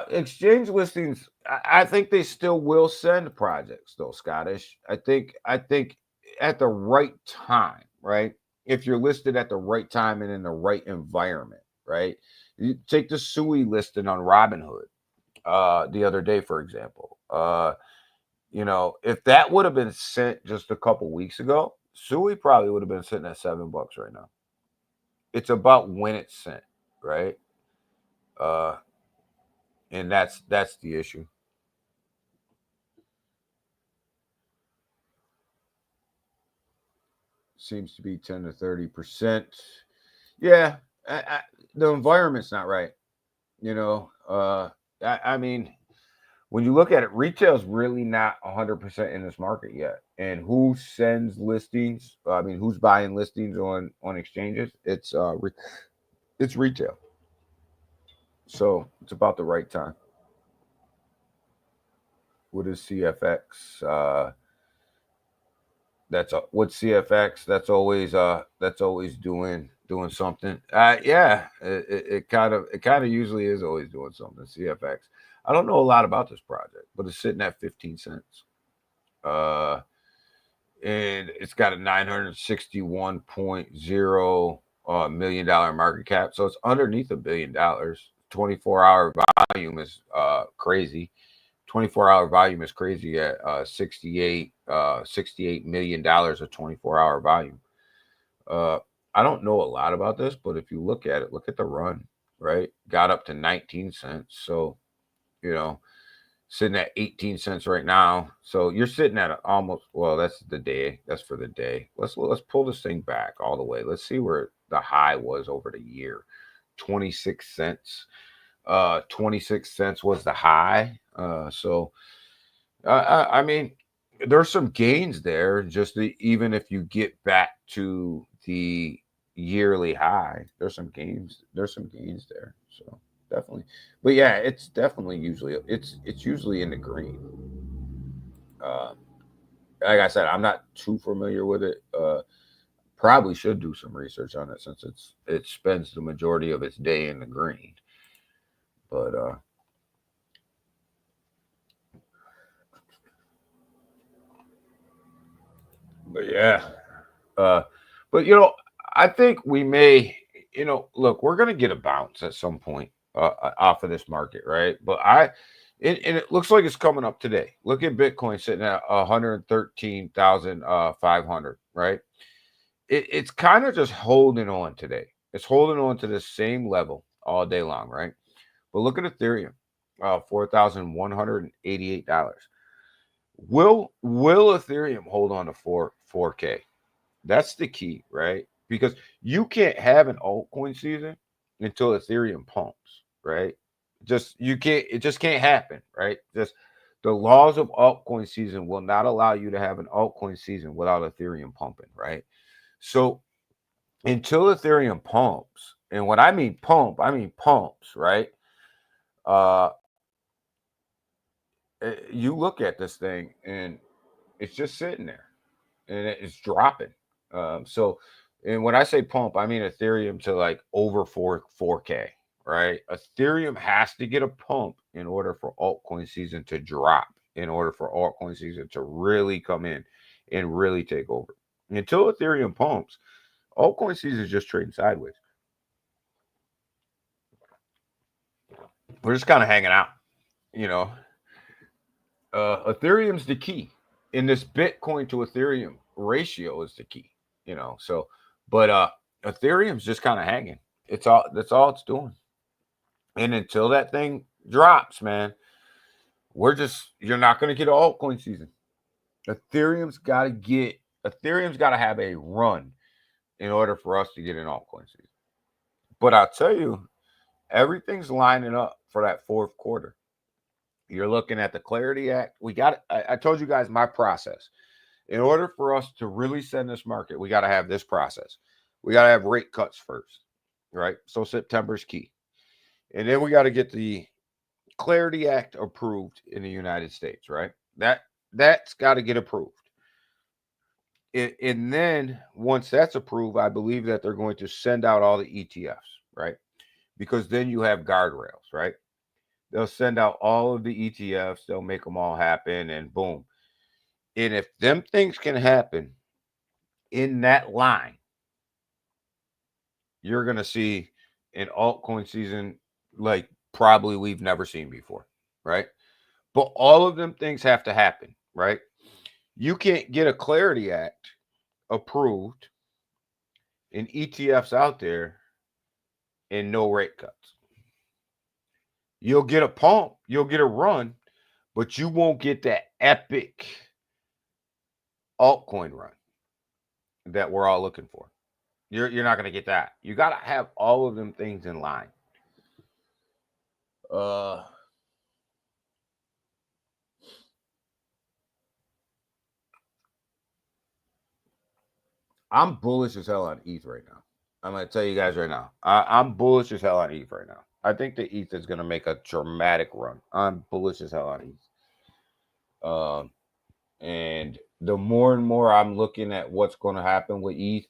exchange listings. I think they still will send projects though, Scottish. I think at the right time, right? If you're listed at the right time and in the right environment, right? You take the SUI listing on Robinhood the other day, for example. If that would have been sent just a couple weeks ago, SUI probably would have been sitting at $7 right now. It's about when it's sent, right? And that's the issue. Seems to be 10 to 30%. Yeah, the environment's not right. I mean, when you look at it, retail's really not 100% in this market yet. And who sends listings? I mean, who's buying listings on exchanges? It's retail. So it's about the right time. What is CFX? What's CFX? That's always doing something. Yeah, it kind of usually is always doing something. CFX. I don't know a lot about this project, but it's sitting at 15 cents. Uh, and it's got a 961.0 million dollar market cap, so it's underneath $1 billion. 24-hour volume is crazy. 24-hour volume is crazy at 68 million dollars of 24-hour volume. Uh, I don't know a lot about this, but if you look at it, look at the run, right? Got up to 19 cents. So, you know, sitting at 18 cents right now. So you're sitting at almost, well, that's the day. That's for the day. Let's pull this thing back all the way. Let's see where the high was over the year. 26 cents. 26 cents was the high. So I mean, there's some gains there. Even if you get back to the yearly high, there's some gains. There's some gains there. So definitely, but yeah, it's definitely it's usually in the green. Uh, like I said, I'm not too familiar with it. Probably should do some research on it since it spends the majority of its day in the green. But yeah. Uh, but I think we may, look, we're gonna get a bounce at some point off of this market, right? But and it looks like it's coming up today. Look at Bitcoin sitting at 113,500, right? It's kind of just holding on today. It's holding on to the same level all day long, right? But look at Ethereum, $4,188. Will Ethereum hold on to 4K? That's the key, right? Because you can't have an altcoin season until Ethereum pumps, right? You can't. It just can't happen, right? Just the laws of altcoin season will not allow you to have an altcoin season without Ethereum pumping, right? So until Ethereum pumps, and when I mean pump, I mean pumps, right? Uh, you look at this thing and it's just sitting there and it's dropping. So, and when I say pump, I mean Ethereum to like over 4K, right? Ethereum has to get a pump in order for altcoin season to drop, in order for altcoin season to really come in and really take over. Until Ethereum pumps, altcoin season is just trading sideways. We're just kind of hanging out, you know. Ethereum's the key, in this Bitcoin to Ethereum ratio is the key, So, but Ethereum's just kind of hanging. That's all it's doing. And until that thing drops, man, you're not going to get an altcoin season. Ethereum's got to have a run in order for us to get an altcoin season. But I'll tell you, everything's lining up for that fourth quarter. You're looking at the Clarity Act. I told you guys my process. In order for us to really send this market, we got to have this process. We got to have rate cuts first, right? So September's key. And then we got to get the Clarity Act approved in the United States, right? That's got to get approved. And then once that's approved, I believe that they're going to send out all the ETFs, right? Because then you have guardrails, right? They'll send out all of the ETFs, they'll make them all happen, and boom. And if them things can happen in that line, you're going to see an altcoin season like probably we've never seen before, right? But all of them things have to happen, right? You can't get a Clarity Act approved and ETFs out there and no rate cuts. You'll get a pump, you'll get a run, but you won't get that epic altcoin run that we're all looking for. You're not going to get that. You got to have all of them things in line. I'm bullish as hell on ETH right now. I'm going to tell you guys right now. I'm bullish as hell on ETH right now. I think the ETH is going to make a dramatic run. I'm bullish as hell on ETH. And the more and more I'm looking at what's going to happen with ETH,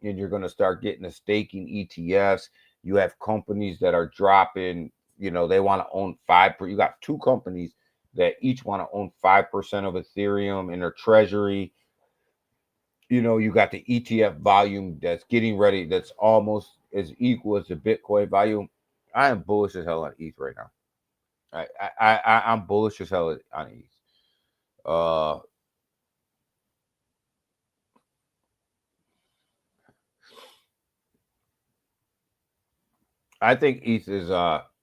and you're going to start getting the staking ETFs. You have companies that are dropping, they want to own 5%. You got two companies that each want to own 5% of Ethereum in their treasury. You got the ETF volume that's getting ready, that's almost as equal as the Bitcoin volume. I am bullish as hell on ETH right now. I'm bullish as hell on ETH. I think ETH is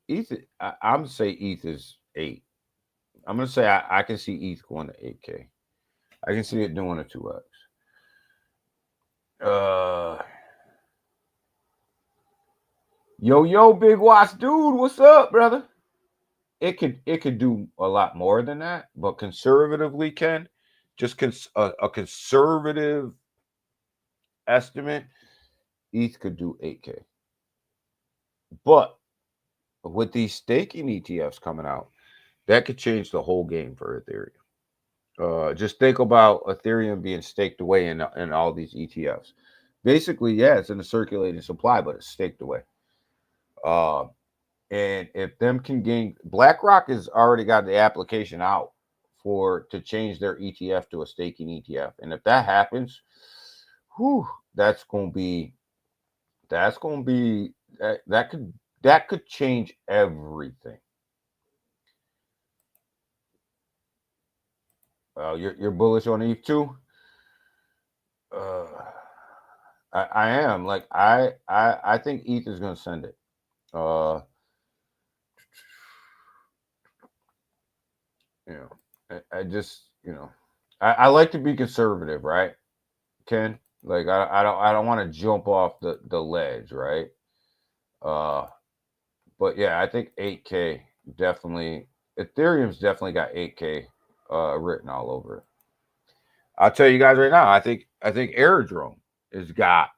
ETH. I'm gonna say ETH is 8. I'm gonna say I can see ETH going to 8K. I can see it doing a 2x. Yo, Big Watch dude, what's up, brother? It could do a lot more than that, but conservatively, Ken, just a conservative estimate, ETH could do 8K. But with these staking ETFs coming out, that could change the whole game for Ethereum. Just think about Ethereum being staked away in all these ETFs. Basically, yeah, it's in a circulating supply, but it's staked away. And if them can gain, BlackRock has already got the application out to change their ETF to a staking ETF, and if that happens, that could change everything. You're bullish on ETH too. I am. Like I think ETH is going to send it. I just I like to be conservative, right, Ken? Like I don't want to jump off the ledge, right? But yeah, I think 8K definitely. Ethereum's definitely got 8K written all over it. I'll tell you guys right now. I think Airdrome has got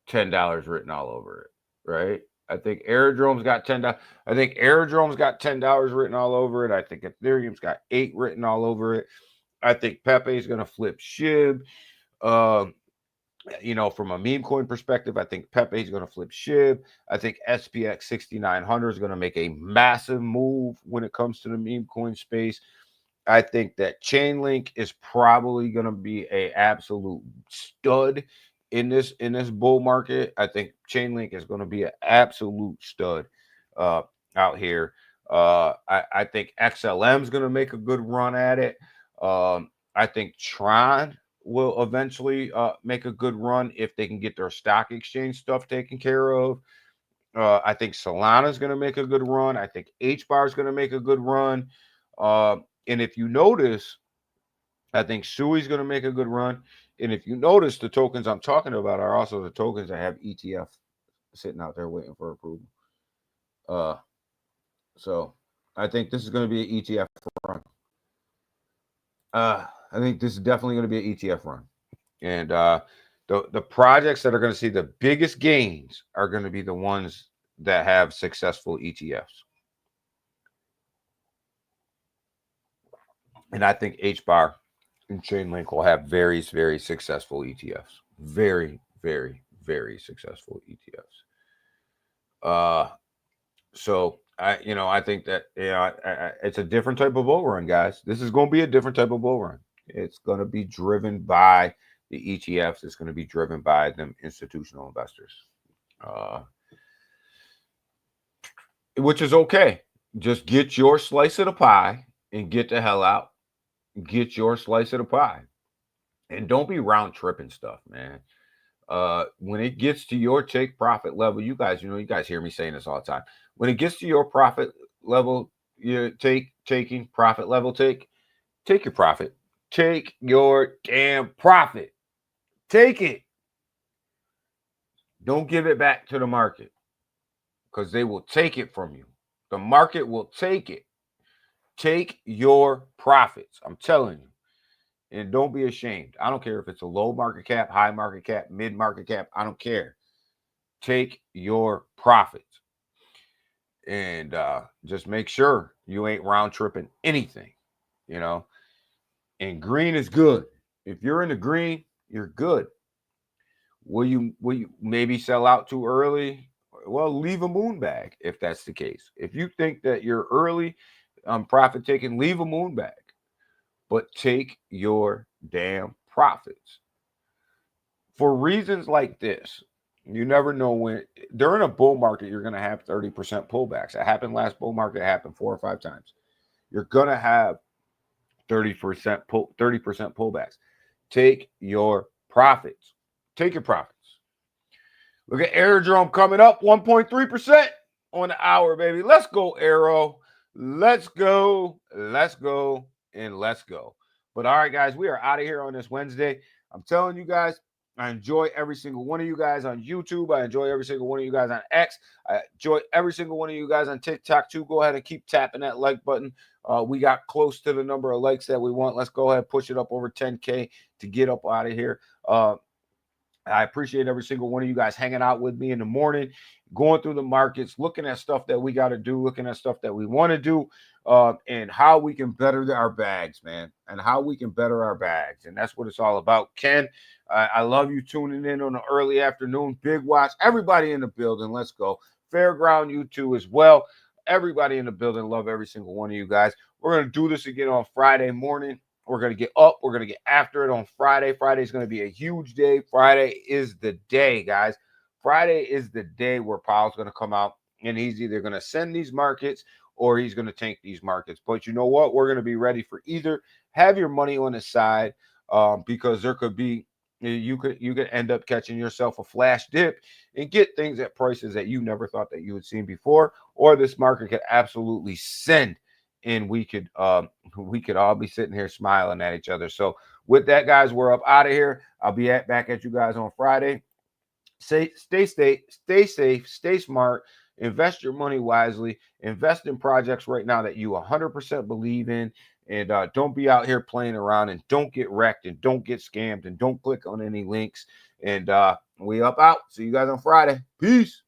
$10 written all over it, right? I think Airdrome's got $10. I think Airdrome's got $10 written all over it. I think Ethereum's got 8 written all over it. I think Pepe's going to flip SHIB. From a meme coin perspective, I think Pepe's going to flip SHIB. I think SPX 6900 is going to make a massive move when it comes to the meme coin space. I think that Chainlink is probably going to be an absolute stud in this bull market. I think Chainlink is going to be an absolute stud out here. I think XLM is going to make a good run at it. I think Tron will eventually make a good run if they can get their stock exchange stuff taken care of. I think Solana is going to make a good run. I think HBAR is going to make a good run. And if you notice, I think Sui's going to make a good run. And if you notice, the tokens I'm talking about are also the tokens that have ETF sitting out there waiting for approval. So I think this is going to be an ETF run. I think this is definitely going to be an ETF run. And the projects that are going to see the biggest gains are going to be the ones that have successful ETFs. And I think HBAR and Chainlink will have very, very successful ETFs. Very, very, very successful ETFs. So I think that it's a different type of bull run, guys. This is going to be a different type of bull run. It's going to be driven by the ETFs. It's going to be driven by them institutional investors, which is okay. Just get your slice of the pie and get the hell out. Get your slice of the pie, and don't be round tripping stuff, man. When it gets to your take profit level, you guys hear me saying this all the time. When it gets to your profit level, you taking profit level, take your profit. Take your damn profit. Take it. Don't give it back to the market, because they will take it from you. The market will take it. Take your profits. I'm telling you. And don't be ashamed. I don't care if it's a low market cap, high market cap, mid market cap. I don't care. Take your profits. and just make sure you ain't round tripping anything, you know. And green is good. If you're in the green, you're good. Will you maybe sell out too early? Well, leave a moon bag if that's the case. If you think that you're early profit taking, leave a moon bag, but take your damn profits. For reasons like this, you never know when during a bull market you're going to have 30% pullbacks. It happened last bull market, it happened 4 or 5 times. You're going to have 30% pullbacks. Take your profits. Take your profits. Look at Aerodrome coming up 1.3% on the hour, baby. Let's go, Aero. Let's go. Let's go. And let's go. But all right, guys, we are out of here on this Wednesday. I'm telling you guys, I enjoy every single one of you guys on YouTube. I enjoy every single one of you guys on X. I enjoy every single one of you guys on TikTok too. Go ahead and keep tapping that like button. We got close to the number of likes that we want. Let's go ahead and push it up over 10K to get up out of here. I appreciate every single one of you guys hanging out with me in the morning, going through the markets, looking at stuff that we got to do, looking at stuff that we want to do, and how we can better our bags, man, and how we can better our bags. And that's what it's all about. Ken, I love you tuning in on the early afternoon. Big Watch, everybody in the building. Let's go. Fairground, you too as well. Everybody in the building. Love every single one of you guys. We're going to do this again on Friday morning. We're going to get up. We're going to get after it on Friday. Friday is going to be a huge day. Friday is the day, guys. Friday is the day where Powell's going to come out, and he's either going to send these markets or he's going to tank these markets. But you know what? We're going to be ready for either. Have your money on the side because there could be you could end up catching yourself a flash dip and get things at prices that you never thought that you had seen before, or this market could absolutely send. And we could all be sitting here smiling at each other. So with that, guys, we're up out of here. I'll be back at you guys on Friday. Stay safe, stay smart, invest your money wisely, invest in projects right now that you 100% believe in, and don't be out here playing around, and don't get wrecked, and don't get scammed, and don't click on any links. And we up out. See you guys on Friday. Peace.